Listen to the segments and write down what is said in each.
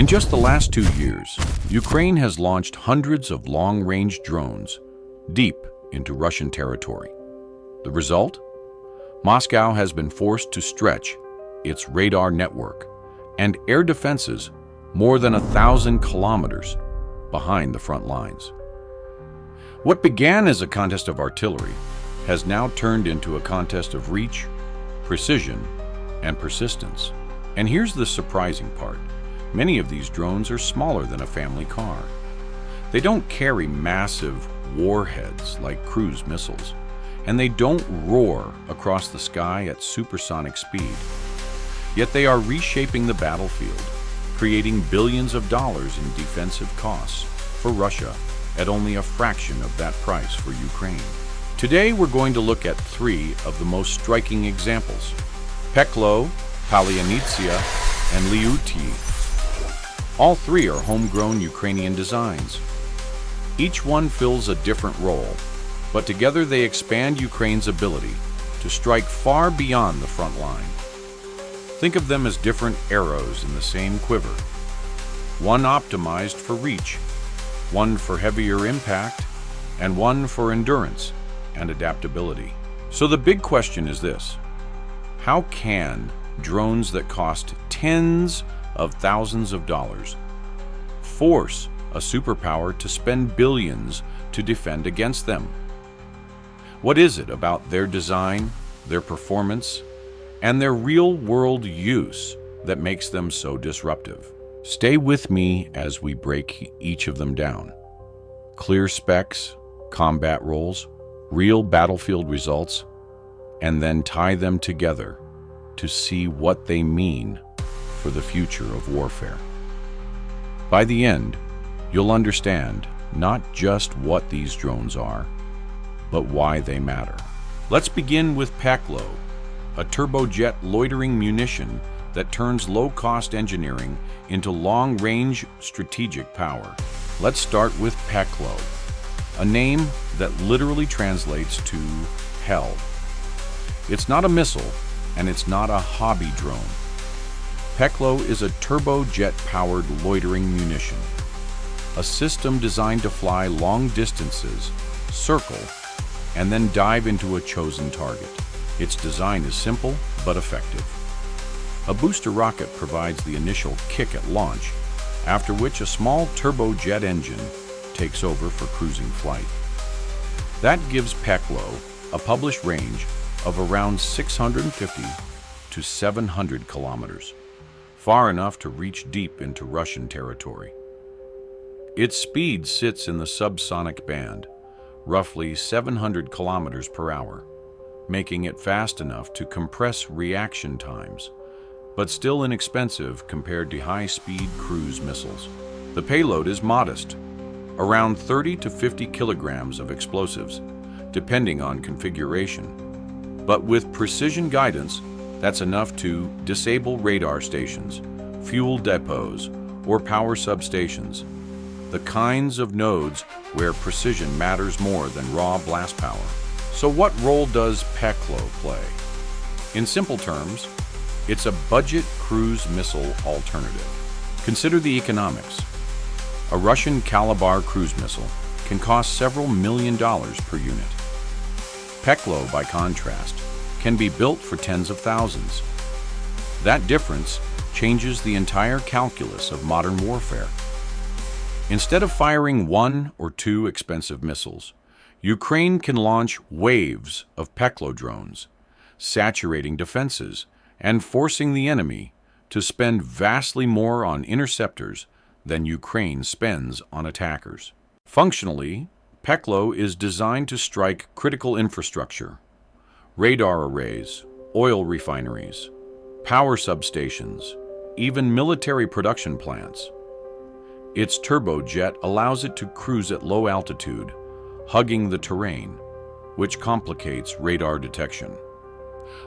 In just the last 2 years, Ukraine has launched hundreds of long-range drones deep into Russian territory. The result? Moscow has been forced to stretch its radar network and air defenses more than 1,000 kilometers behind the front lines. What began as a contest of artillery has now turned into a contest of reach, precision, and persistence. And here's the surprising part. Many of these drones are smaller than a family car. They don't carry massive warheads like cruise missiles, and they don't roar across the sky at supersonic speed. Yet they are reshaping the battlefield, creating billions of dollars in defensive costs for Russia at only a fraction of that price for Ukraine. Today we're going to look at 3 of the most striking examples: Peklo, Palyanitsia, and Liuti. All 3 are homegrown Ukrainian designs. Each one fills a different role, but together they expand Ukraine's ability to strike far beyond the front line. Think of them as different arrows in the same quiver. One optimized for reach, one for heavier impact, and one for endurance and adaptability. So the big question is this: how can drones that cost tens of thousands of dollars force a superpower to spend billions to defend against them? What is it about their design, their performance, and their real-world use that makes them so disruptive? Stay with me as we break each of them down. Clear specs, combat roles, real battlefield results, and then tie them together to see what they mean for the future of warfare. By the end, you'll understand not just what these drones are, but why they matter. Let's begin with Peklo, a turbojet loitering munition that turns low-cost engineering into long-range strategic power. Let's start with Peklo, a name that literally translates to hell. It's not a missile, and it's not a hobby drone. Peklo is a turbojet-powered loitering munition, a system designed to fly long distances, circle, and then dive into a chosen target. Its design is simple but effective. A booster rocket provides the initial kick at launch, after which a small turbojet engine takes over for cruising flight. That gives Peklo a published range of around 650 to 700 kilometers, far enough to reach deep into Russian territory. Its speed sits in the subsonic band, roughly 700 kilometers per hour, making it fast enough to compress reaction times, but still inexpensive compared to high-speed cruise missiles. The payload is modest, around 30 to 50 kilograms of explosives, depending on configuration. But with precision guidance, that's enough to disable radar stations, fuel depots, or power substations, the kinds of nodes where precision matters more than raw blast power. So what role does Peklo play? In simple terms, it's a budget cruise missile alternative. Consider the economics. A Russian Caliber cruise missile can cost several $1 million per unit. Peklo, by contrast, can be built for tens of thousands. That difference changes the entire calculus of modern warfare. Instead of firing 1 or 2 expensive missiles, Ukraine can launch waves of Peklo drones, saturating defenses and forcing the enemy to spend vastly more on interceptors than Ukraine spends on attackers. Functionally, Peklo is designed to strike critical infrastructure: radar arrays, oil refineries, power substations, even military production plants. Its turbojet allows it to cruise at low altitude, hugging the terrain, which complicates radar detection.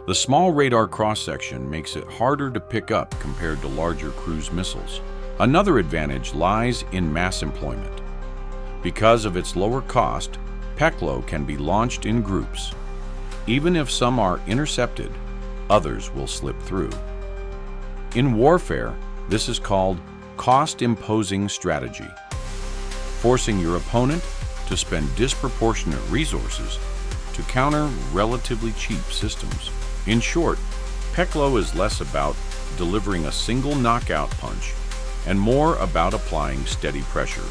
The small radar cross-section makes it harder to pick up compared to larger cruise missiles. Another advantage lies in mass employment. Because of its lower cost, Peklo can be launched in groups. Even if some are intercepted, others will slip through. In warfare, this is called cost-imposing strategy, forcing your opponent to spend disproportionate resources to counter relatively cheap systems. In short, Peklo is less about delivering a single knockout punch and more about applying steady pressure,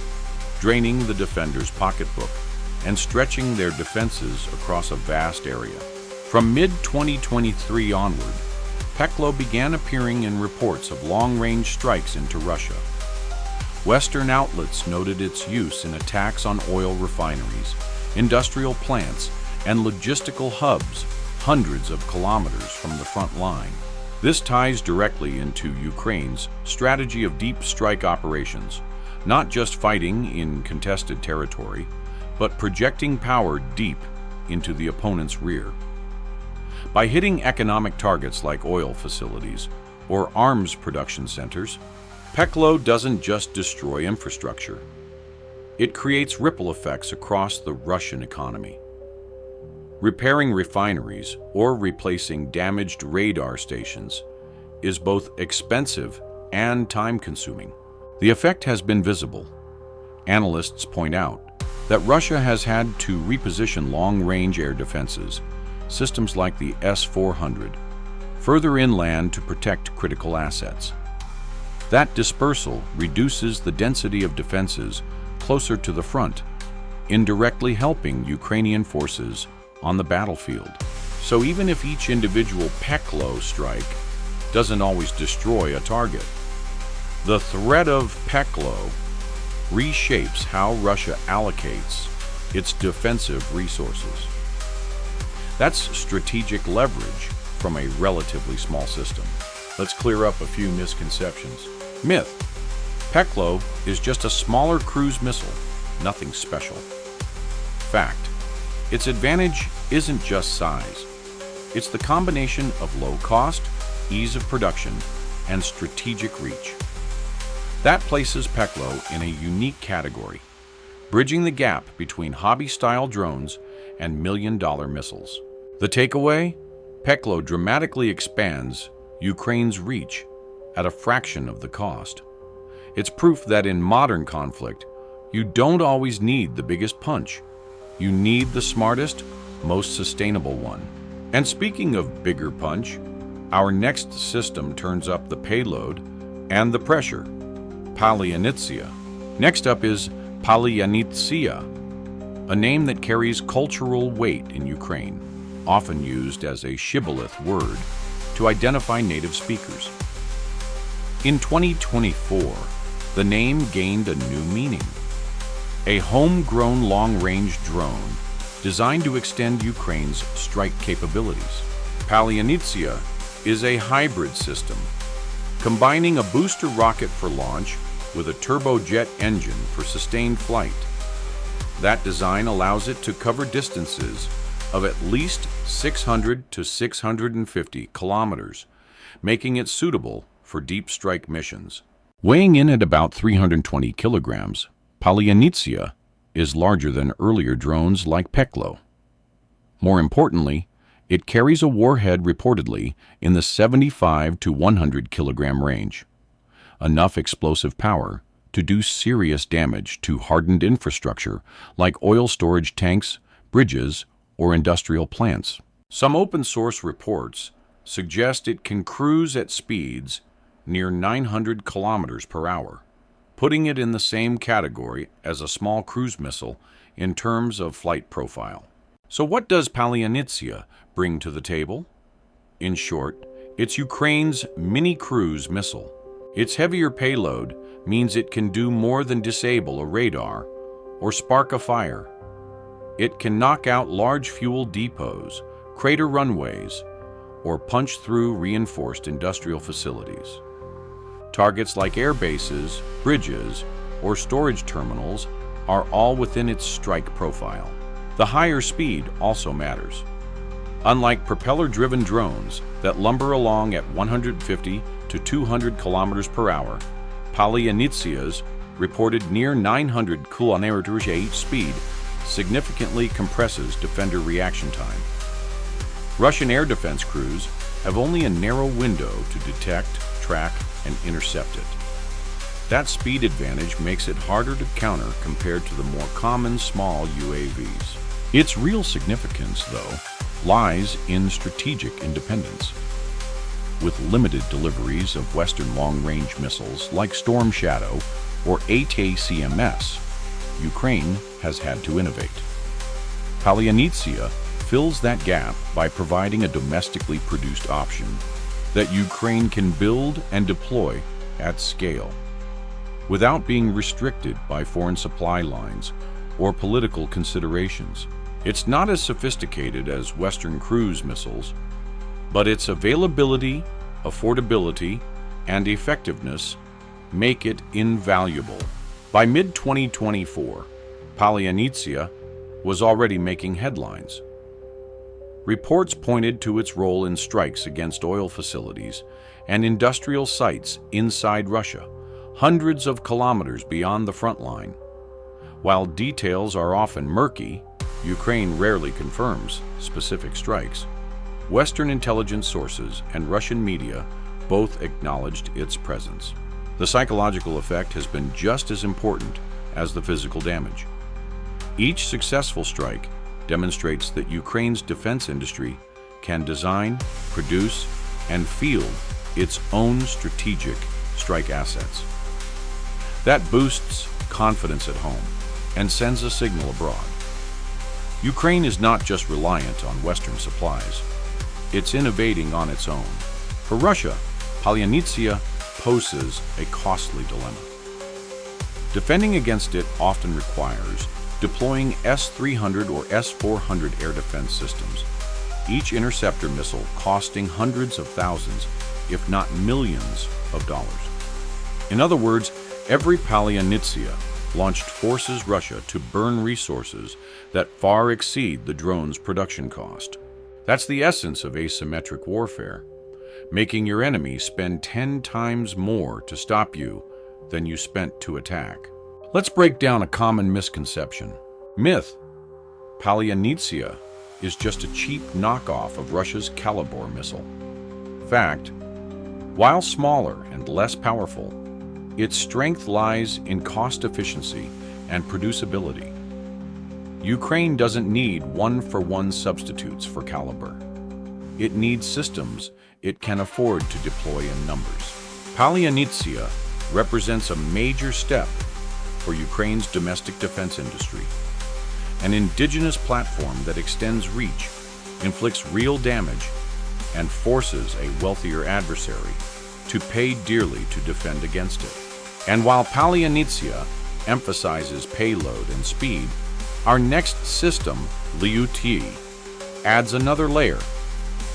draining the defender's pocketbook, and stretching their defenses across a vast area. From mid-2023 onward, Peklo began appearing in reports of long-range strikes into Russia. Western outlets noted its use in attacks on oil refineries, industrial plants, and logistical hubs hundreds of kilometers from the front line. This ties directly into Ukraine's strategy of deep strike operations, not just fighting in contested territory, but projecting power deep into the opponent's rear. By hitting economic targets like oil facilities or arms production centers, Peklo doesn't just destroy infrastructure. It creates ripple effects across the Russian economy. Repairing refineries or replacing damaged radar stations is both expensive and time-consuming. The effect has been visible. Analysts point out that Russia has had to reposition long-range air defenses, systems like the S-400, further inland to protect critical assets. That dispersal reduces the density of defenses closer to the front, indirectly helping Ukrainian forces on the battlefield. So even if each individual Peklo strike doesn't always destroy a target, the threat of Peklo reshapes how Russia allocates its defensive resources. That's strategic leverage from a relatively small system. Let's clear up a few misconceptions. Myth: Peklo is just a smaller cruise missile, nothing special. Fact: its advantage isn't just size. It's the combination of low cost, ease of production, and strategic reach. That places Peklo in a unique category, bridging the gap between hobby-style drones and million-dollar missiles. The takeaway? Peklo dramatically expands Ukraine's reach at a fraction of the cost. It's proof that in modern conflict, you don't always need the biggest punch. You need the smartest, most sustainable one. And speaking of bigger punch, our next system turns up the payload and the pressure, Palyanitsia. Next up is Palyanitsia, a name that carries cultural weight in Ukraine, often used as a shibboleth word to identify native speakers. In 2024, the name gained a new meaning: a homegrown long-range drone designed to extend Ukraine's strike capabilities. Palyanitsia is a hybrid system, combining a booster rocket for launch with a turbojet engine for sustained flight. That design allows it to cover distances of at least 600 to 650 kilometers, making it suitable for deep strike missions. Weighing in at about 320 kilograms, Palyanitsia is larger than earlier drones like Peklo. More importantly, it carries a warhead reportedly in the 75 to 100 kilogram range, enough explosive power to do serious damage to hardened infrastructure like oil storage tanks, bridges, or industrial plants. Some open-source reports suggest it can cruise at speeds near 900 kilometers per hour, putting it in the same category as a small cruise missile in terms of flight profile. So what does Palyanitsia bring to the table? In short, it's Ukraine's mini-cruise missile. Its heavier payload means it can do more than disable a radar or spark a fire. It can knock out large fuel depots, crater runways, or punch through reinforced industrial facilities. Targets like air bases, bridges, or storage terminals are all within its strike profile. The higher speed also matters. Unlike propeller-driven drones that lumber along at 150 to 200 kilometers per hour, Palyanitsia's reported near 900 km/h speed significantly compresses defender reaction time. Russian air defense crews have only a narrow window to detect, track, and intercept it. That speed advantage makes it harder to counter compared to the more common small UAVs. Its real significance, though, lies in strategic independence. With limited deliveries of Western long-range missiles like Storm Shadow or ATACMS, Ukraine has had to innovate. Palyannitsia fills that gap by providing a domestically produced option that Ukraine can build and deploy at scale, without being restricted by foreign supply lines or political considerations. It's not as sophisticated as Western cruise missiles, but its availability, affordability, and effectiveness make it invaluable. By mid-2024, Palyannitsia was already making headlines. Reports pointed to its role in strikes against oil facilities and industrial sites inside Russia, hundreds of kilometers beyond the front line. While details are often murky, Ukraine rarely confirms specific strikes. Western intelligence sources and Russian media both acknowledged its presence. The psychological effect has been just as important as the physical damage. Each successful strike demonstrates that Ukraine's defense industry can design, produce, and field its own strategic strike assets. That boosts confidence at home and sends a signal abroad. Ukraine is not just reliant on Western supplies. It's innovating on its own. For Russia, Palyannitsia poses a costly dilemma. Defending against it often requires deploying S-300 or S-400 air defense systems, each interceptor missile costing hundreds of thousands, if not millions of dollars. In other words, every Palyannitsia launched forces Russia to burn resources that far exceed the drone's production cost. That's the essence of asymmetric warfare, making your enemy spend 10 times more to stop you than you spent to attack. Let's break down a common misconception. Myth: Palyannitsia is just a cheap knockoff of Russia's Kalibor missile. Fact: while smaller and less powerful, its strength lies in cost efficiency and producibility. Ukraine doesn't need one-for-one substitutes for Kalibor. It needs systems it can afford to deploy in numbers. Palyannitsia represents a major step for Ukraine's domestic defense industry, an indigenous platform that extends reach, inflicts real damage, and forces a wealthier adversary to pay dearly to defend against it. And while Palyannitsia emphasizes payload and speed, our next system, LEUT, adds another layer: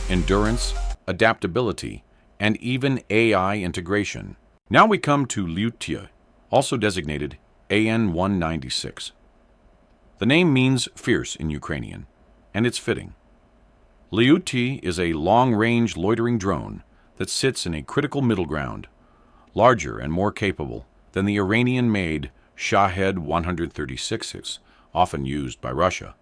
endurance, adaptability, and even AI integration. Now we come to LEUT, also designated AN-196. The name means fierce in Ukrainian, and it's fitting. LEUT is a long-range loitering drone that sits in a critical middle ground, larger and more capable than the Iranian-made Shahed 136s, often used by Russia,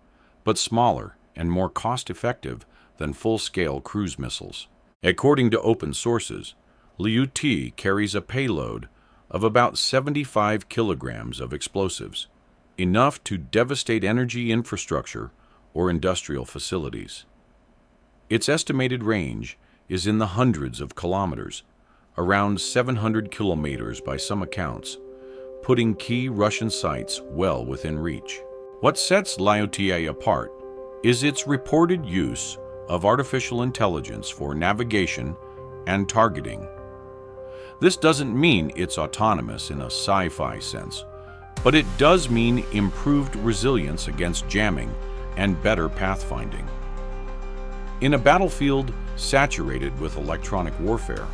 but smaller and more cost-effective than full-scale cruise missiles. According to open sources, LEUT carries a payload of about 75 kilograms of explosives, enough to devastate energy infrastructure or industrial facilities. Its estimated range is in the hundreds of kilometers, around 700 kilometers by some accounts, putting key Russian sites well within reach. What sets LEUT apart is its reported use of artificial intelligence for navigation and targeting. This doesn't mean it's autonomous in a sci-fi sense, but it does mean improved resilience against jamming and better pathfinding. In a battlefield saturated with electronic warfare,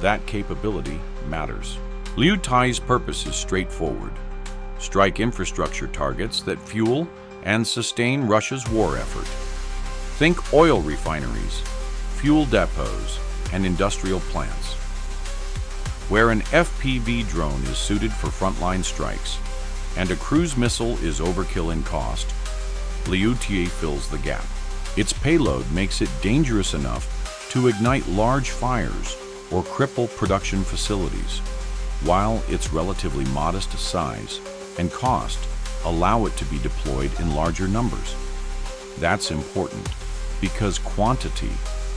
that capability matters. LEUT's purpose is straightforward: strike infrastructure targets that fuel and sustain Russia's war effort. Think oil refineries, fuel depots, and industrial plants. Where an FPV drone is suited for frontline strikes and a cruise missile is overkill in cost, LEUT fills the gap. Its payload makes it dangerous enough to ignite large fires or cripple production facilities, while its relatively modest size and cost allow it to be deployed in larger numbers. That's important because quantity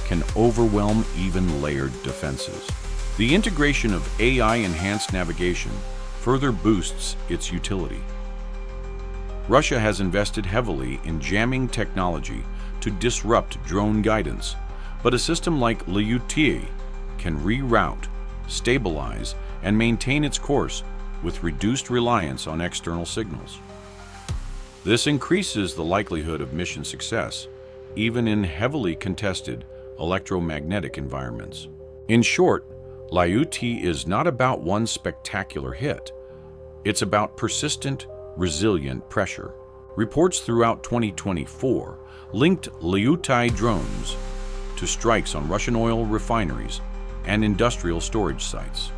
can overwhelm even layered defenses. The integration of AI-enhanced navigation further boosts its utility. Russia has invested heavily in jamming technology to disrupt drone guidance, but a system like Lyuty can reroute, stabilize, and maintain its course with reduced reliance on external signals. This increases the likelihood of mission success, even in heavily contested electromagnetic environments. In short, Lyuty is not about one spectacular hit. It's about persistent, resilient pressure. Reports throughout 2024 linked Lyuty drones to strikes on Russian oil refineries and industrial storage sites.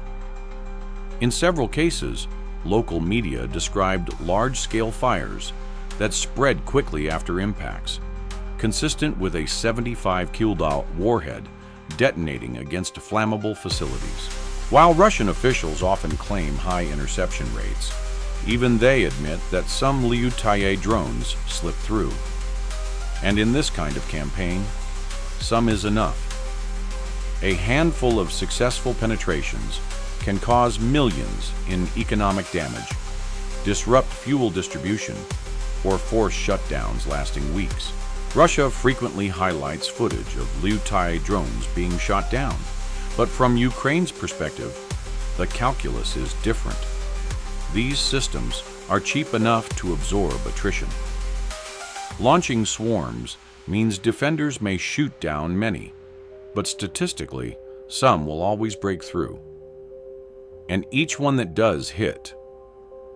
In several cases, local media described large-scale fires that spread quickly after impacts, consistent with a 75 kilo warhead detonating against flammable facilities. While Russian officials often claim high interception rates, even they admit that some Lyuty drones slip through. And in this kind of campaign, some is enough. A handful of successful penetrations can cause millions in economic damage, disrupt fuel distribution, or force shutdowns lasting weeks. Russia frequently highlights footage of Lyuty drones being shot down, but from Ukraine's perspective, the calculus is different. These systems are cheap enough to absorb attrition. Launching swarms means defenders may shoot down many, but statistically, some will always break through. And each one that does hit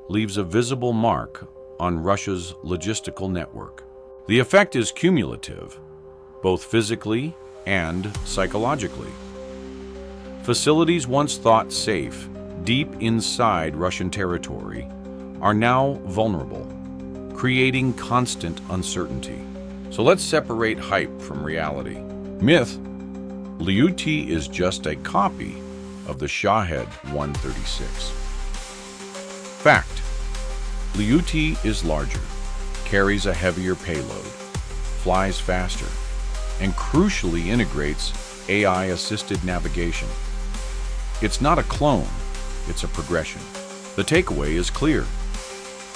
leaves a visible mark on Russia's logistical network. The effect is cumulative, both physically and psychologically. Facilities once thought safe, deep inside Russian territory, are now vulnerable, creating constant uncertainty. So let's separate hype from reality. Myth: Lyuty is just a copy of the Shahed 136. Fact: Lyuty is larger, carries a heavier payload, flies faster, and crucially integrates AI-assisted navigation. It's not a clone, it's a progression. The takeaway is clear.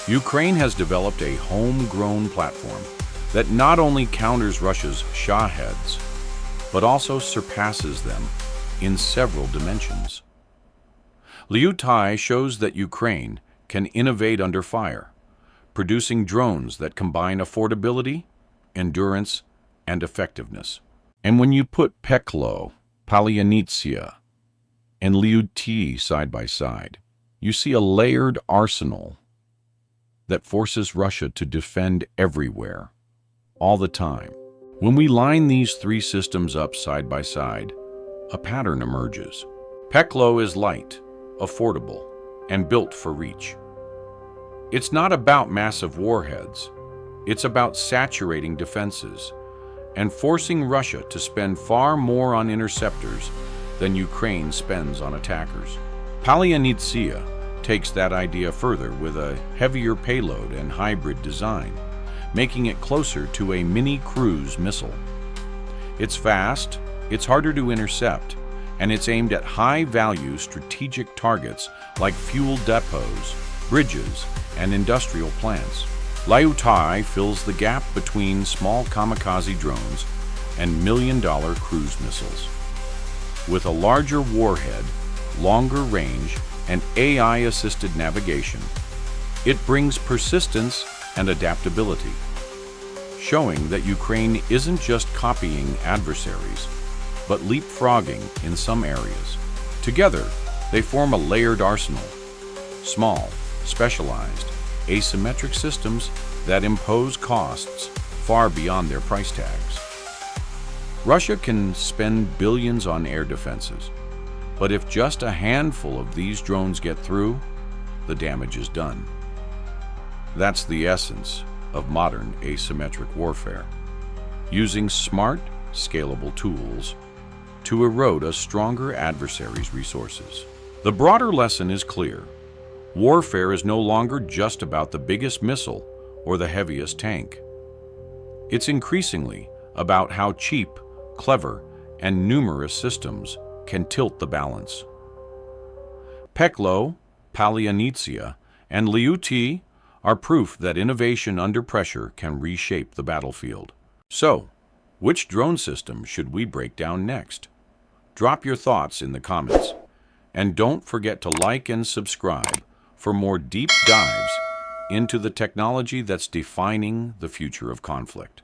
Ukraine has developed a homegrown platform that not only counters Russia's Shaheds, but also surpasses them in several dimensions. Lyuty shows that Ukraine can innovate under fire, producing drones that combine affordability, endurance, and effectiveness. And when you put Peklo, Palyanitsia, and Lyuty side by side, you see a layered arsenal that forces Russia to defend everywhere, all the time. When we line these three systems up side by side, a pattern emerges. Peklo is light, affordable, and built for reach. It's not about massive warheads. It's about saturating defenses and forcing Russia to spend far more on interceptors than Ukraine spends on attackers. Palyanitsia takes that idea further with a heavier payload and hybrid design, making it closer to a mini-cruise missile. It's fast, it's harder to intercept, and it's aimed at high-value strategic targets like fuel depots, bridges, and industrial plants. Lyuty fills the gap between small kamikaze drones and million-dollar cruise missiles. With a larger warhead, longer range, and AI-assisted navigation, it brings persistence and adaptability, showing that Ukraine isn't just copying adversaries, but leapfrogging in some areas. Together, they form a layered arsenal, small, specialized, asymmetric systems that impose costs far beyond their price tags. Russia can spend billions on air defenses, but if just a handful of these drones get through, the damage is done. That's the essence of modern asymmetric warfare, using smart, scalable tools to erode a stronger adversary's resources. The broader lesson is clear. Warfare is no longer just about the biggest missile or the heaviest tank. It's increasingly about how cheap, clever, and numerous systems can tilt the balance. Peklo, Palianitsia, and Liuti are proof that innovation under pressure can reshape the battlefield. So, which drone system should we break down next? Drop your thoughts in the comments. And don't forget to like and subscribe for more deep dives into the technology that's defining the future of conflict.